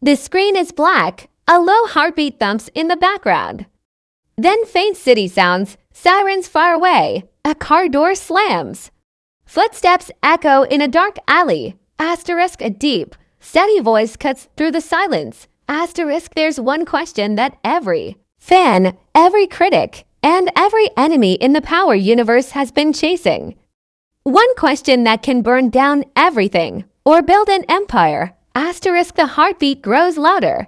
The screen is black. A low heartbeat thumps in the background. Then faint city sounds, sirens far away. A car door slams. Footsteps echo in a dark alley. Asterisk a deep, steady voice cuts through the silence. Asterisk there's one question that every fan, every critic, and every enemy in the power universe has been chasing. One question that can burn down everything or build an empire. Asterisk the heartbeat grows louder.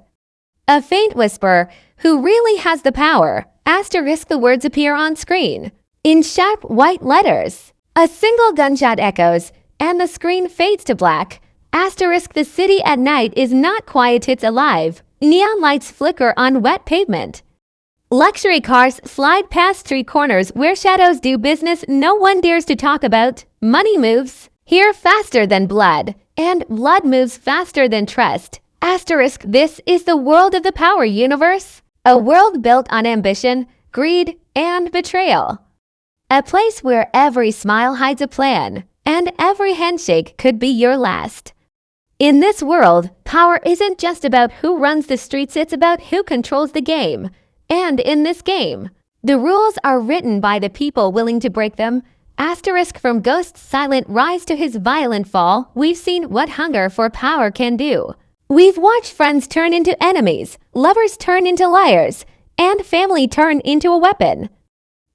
A faint whisper, who really has the power? Asterisk the words appear on screen. In sharp white letters. A single gunshot echoes, and the screen fades to black. Asterisk the city at night is not quiet, it's alive. Neon lights flicker on wet pavement. Luxury cars slide past street corners where shadows do business no one dares to talk about. Money moves here faster than blood, and blood moves faster than trust. Asterisk this is the world of the power universe. A world built on ambition, greed, and betrayal. A place where every smile hides a plan, and every handshake could be your last. In this world, power isn't just about who runs the streets, it's about who controls the game. And in this game, the rules are written by the people willing to break them. Asterisk from Ghost's silent rise to his violent fall, we've seen what hunger for power can do. We've watched friends turn into enemies, lovers turn into liars, and family turn into a weapon.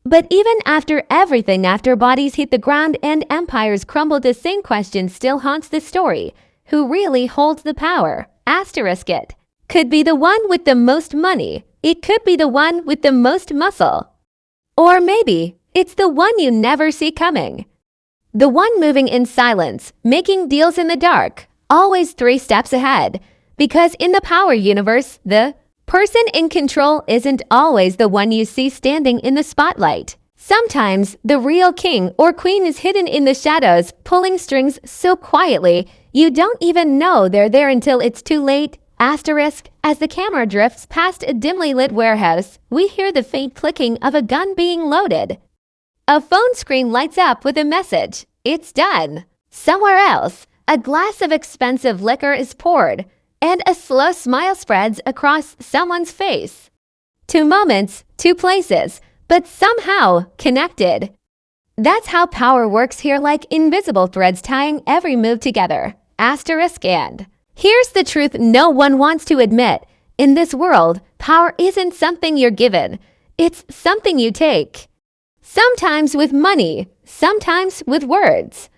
But even after everything, after bodies hit the ground and empires crumble, the same question still haunts the story. Who really holds the power? Asterisk it. Could be the one with the most money. It could be the one with the most muscle. Or maybe it's the one you never see coming. The one moving in silence, making deals in the dark, always 3 steps ahead. Because in the power universe, the person in control isn't always the one you see standing in the spotlight. Sometimes the real king or queen is hidden in the shadows, pulling strings so quietly you don't even know they're there until it's too late. Asterisk, as the camera drifts past a dimly lit warehouse, we hear the faint clicking of a gun being loaded. A phone screen lights up with a message. It's done. Somewhere else, a glass of expensive liquor is poured, and a slow smile spreads across someone's face. 2 moments, 2 places, but somehow connected. That's how power works here, like invisible threads tying every move together. Asterisk and here's the truth no one wants to admit. In this world, power isn't something you're given. It's something you take. Sometimes with money, sometimes with words,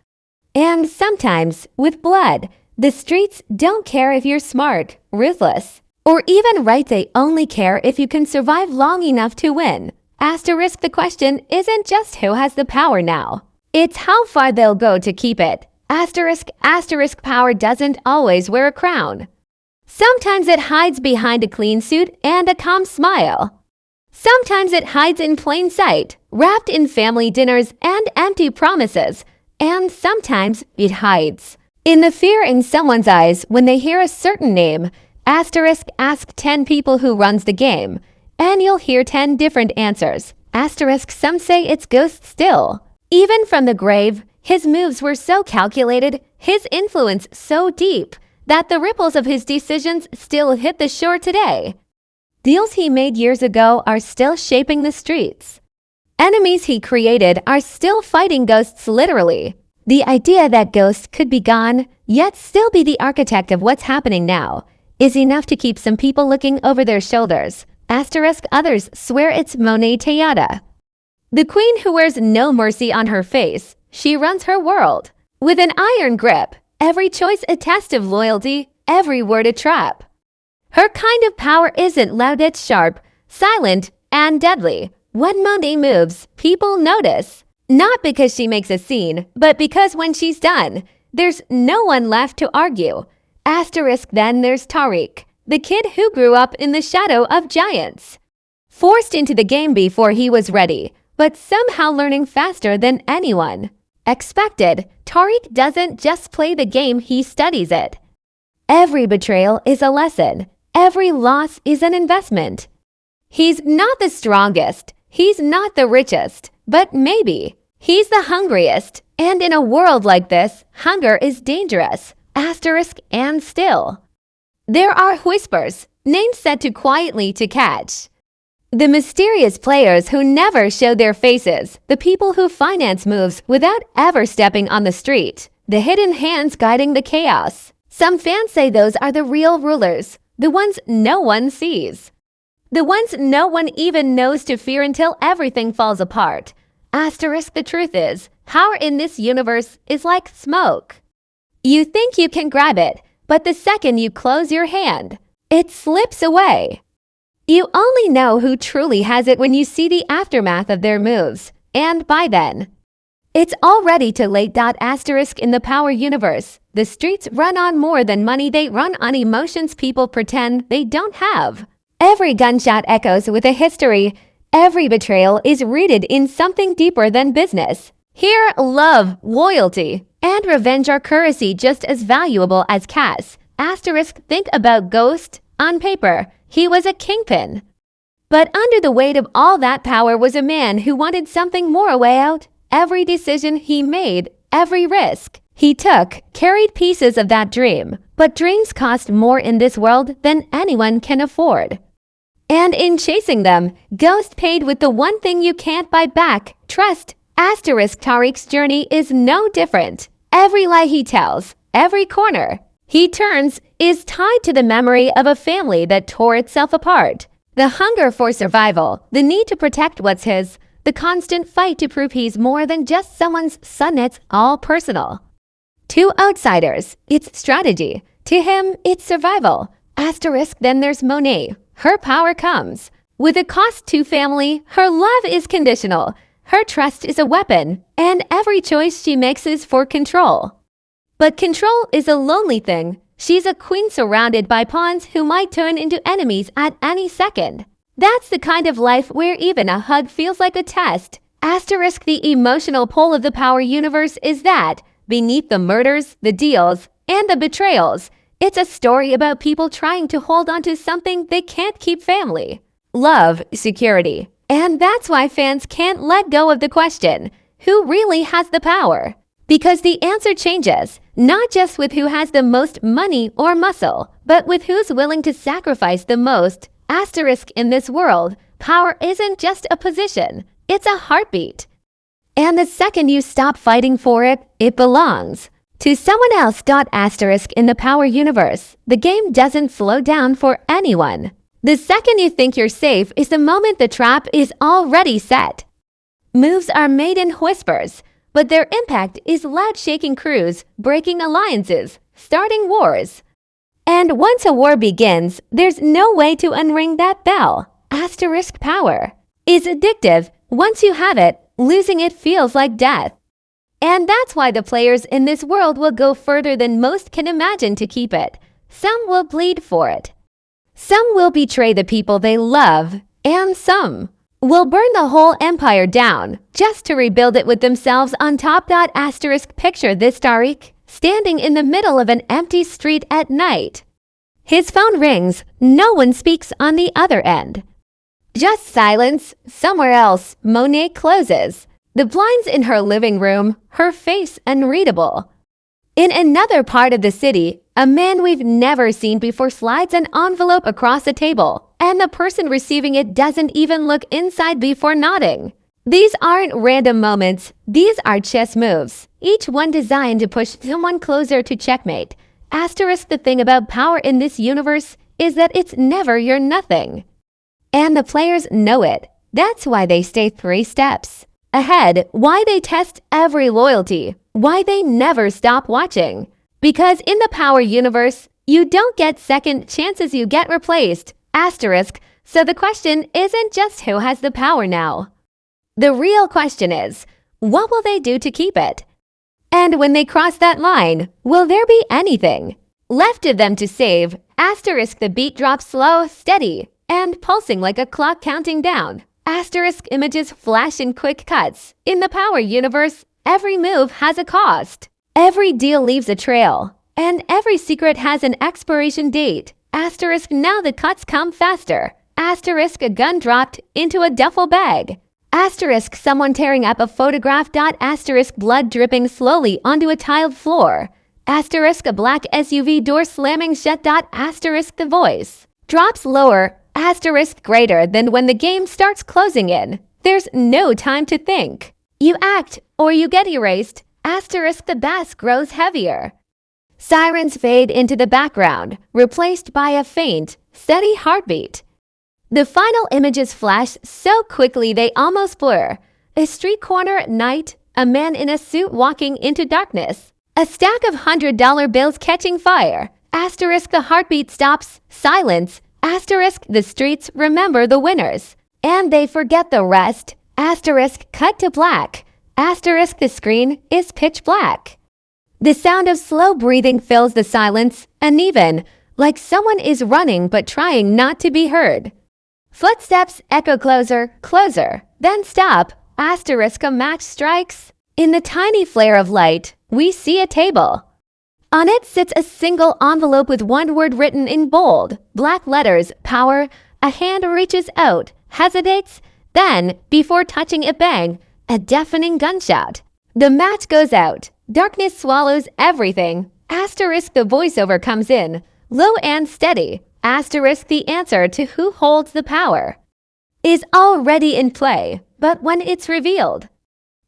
and sometimes with blood. The streets don't care if you're smart, ruthless, or even right. They only care if you can survive long enough to win. Asterisk the question isn't just who has the power now. It's how far they'll go to keep it. Asterisk power doesn't always wear a crown. Sometimes it hides behind a clean suit and a calm smile. Sometimes it hides in plain sight, wrapped in family dinners and empty promises. And sometimes it hides in the fear in someone's eyes when they hear a certain name. Asterisk ask 10 people who runs the game, and you'll hear 10 different answers. Asterisk some say it's Ghost still. Even from the grave, his moves were so calculated, his influence so deep, that the ripples of his decisions still hit the shore today. Deals he made years ago are still shaping the streets. Enemies he created are still fighting Ghosts literally. The idea that Ghost could be gone, yet still be the architect of what's happening now, is enough to keep some people looking over their shoulders. Asterisk others swear it's Monet Tejada. The queen who wears no mercy on her face, she runs her world. With an iron grip, every choice a test of loyalty, every word a trap. Her kind of power isn't loud, it's sharp, silent, and deadly. When Monet moves, people notice. Not because she makes a scene, but because when she's done, there's no one left to argue. Asterisk then there's Tariq, the kid who grew up in the shadow of giants. Forced into the game before he was ready, but somehow learning faster than anyone expected. Tariq doesn't just play the game, he studies it. Every betrayal is a lesson. Every loss is an investment. He's not the strongest. He's not the richest. But maybe he's the hungriest. And in a world like this, hunger is dangerous. Asterisk and still. There are whispers, names set to quietly to catch. The mysterious players who never show their faces, the people who finance moves without ever stepping on the street, the hidden hands guiding the chaos. Some fans say those are the real rulers, the ones no one sees. The ones no one even knows to fear until everything falls apart. Asterisk, the truth is, power in this universe is like smoke. You think you can grab it, but the second you close your hand, it slips away. You only know who truly has it when you see the aftermath of their moves, and by then, it's already too late. Asterisk, in the power universe, the streets run on more than money, they run on emotions people pretend they don't have. Every gunshot echoes with a history. Every betrayal is rooted in something deeper than business. Here, love, loyalty, and revenge are currency just as valuable as cash. Asterisk, think about Ghost. On paper, he was a kingpin. But under the weight of all that power was a man who wanted something more, a way out. Every decision he made, every risk he took, carried pieces of that dream. But dreams cost more in this world than anyone can afford. And in chasing them, Ghost paid with the one thing you can't buy back, trust. Asterisk, Tariq's journey is no different. Every lie he tells, every corner he turns, is tied to the memory of a family that tore itself apart. The hunger for survival, the need to protect what's his, the constant fight to prove he's more than just someone's son, it's all personal. To outsiders, it's strategy. To him, it's survival. Asterisk, then there's Monet. Her power comes with a cost to family. Her love is conditional. Her trust is a weapon, and every choice she makes is for control. But control is a lonely thing. She's a queen surrounded by pawns who might turn into enemies at any second. That's the kind of life where even a hug feels like a test. Asterisk, the emotional pull of the power universe is that, beneath the murders, the deals, and the betrayals, it's a story about people trying to hold on to something they can't keep: family, love, security. And that's why fans can't let go of the question, who really has the power? Because the answer changes, not just with who has the most money or muscle, but with who's willing to sacrifice the most. Asterisk, in this world, power isn't just a position, it's a heartbeat. And the second you stop fighting for it, it belongs to someone else. Asterisk, in the power universe, the game doesn't slow down for anyone. The second you think you're safe is the moment the trap is already set. Moves are made in whispers, but their impact is loud, shaking crews, breaking alliances, starting wars. And once a war begins, there's no way to unring that bell. Asterisk, power is addictive. Once you have it, losing it feels like death. And that's why the players in this world will go further than most can imagine to keep it. Some will bleed for it. Some will betray the people they love, and some will burn the whole empire down just to rebuild it with themselves on top. Asterisk, picture this: Tariq standing in the middle of an empty street at night. His phone rings, no one speaks on the other end. Just silence. Somewhere else, Monet closes the blinds in her living room, her face unreadable. In another part of the city, a man we've never seen before slides an envelope across the table, and the person receiving it doesn't even look inside before nodding. These aren't random moments, these are chess moves, each one designed to push someone closer to checkmate. Asterisk, the thing about power in this universe is that it's never your nothing. And the players know it. That's why they stay 3 steps ahead, why they test every loyalty, why they never stop watching. Because in the power universe, you don't get second chances, you get replaced. Asterisk, so the question isn't just who has the power now. The real question is, what will they do to keep it? And when they cross that line, will there be anything left of them to save? Asterisk, the beat drops slow, steady, and pulsing like a clock counting down. Asterisk, images flash in quick cuts. In the power universe, every move has a cost. Every deal leaves a trail, and every secret has an expiration date. Asterisk, now the cuts come faster. Asterisk, a gun dropped into a duffel bag. Asterisk, someone tearing up a photograph. Asterisk, blood dripping slowly onto a tiled floor. Asterisk a black SUV door slamming shut. Asterisk the voice drops lower. Asterisk greater than when the game starts closing in. There's no time to think. You act or you get erased. Asterisk the bass grows heavier. Sirens fade into the background, replaced by a faint, steady heartbeat. The final images flash so quickly they almost blur. A street corner at night, a man in a suit walking into darkness. A stack of $100 bills catching fire. Asterisk the heartbeat stops. Silence. Asterisk the streets remember the winners. And they forget the rest. Asterisk cut to black. Asterisk the screen is pitch black. The sound of slow breathing fills the silence, uneven, like someone is running but trying not to be heard. Footsteps echo closer, closer, then stop. Asterisk a match strikes. In the tiny flare of light, we see a table. On it sits a single envelope with one word written in bold, black letters, power. A hand reaches out, hesitates, then, before touching it, bang, a deafening gunshot. The match goes out. Darkness swallows everything. Asterisk the voiceover comes in, low and steady. Asterisk the answer to who holds the power is already in play, but when it's revealed,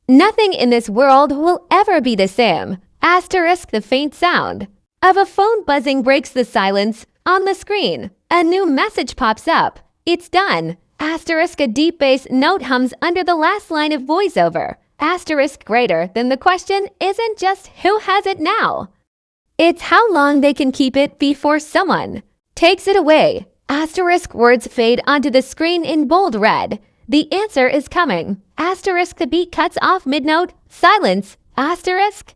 nothing in this world will ever be the same. Asterisk the faint sound of a phone buzzing breaks the silence. On the screen, a new message pops up. It's done. Asterisk a deep bass note hums under the last line of voiceover. Asterisk greater than the question isn't just who has it now. It's how long they can keep it before someone takes it away. Asterisk words fade onto the screen in bold red. The answer is coming. Asterisk the beat cuts off mid-note. Silence. Asterisk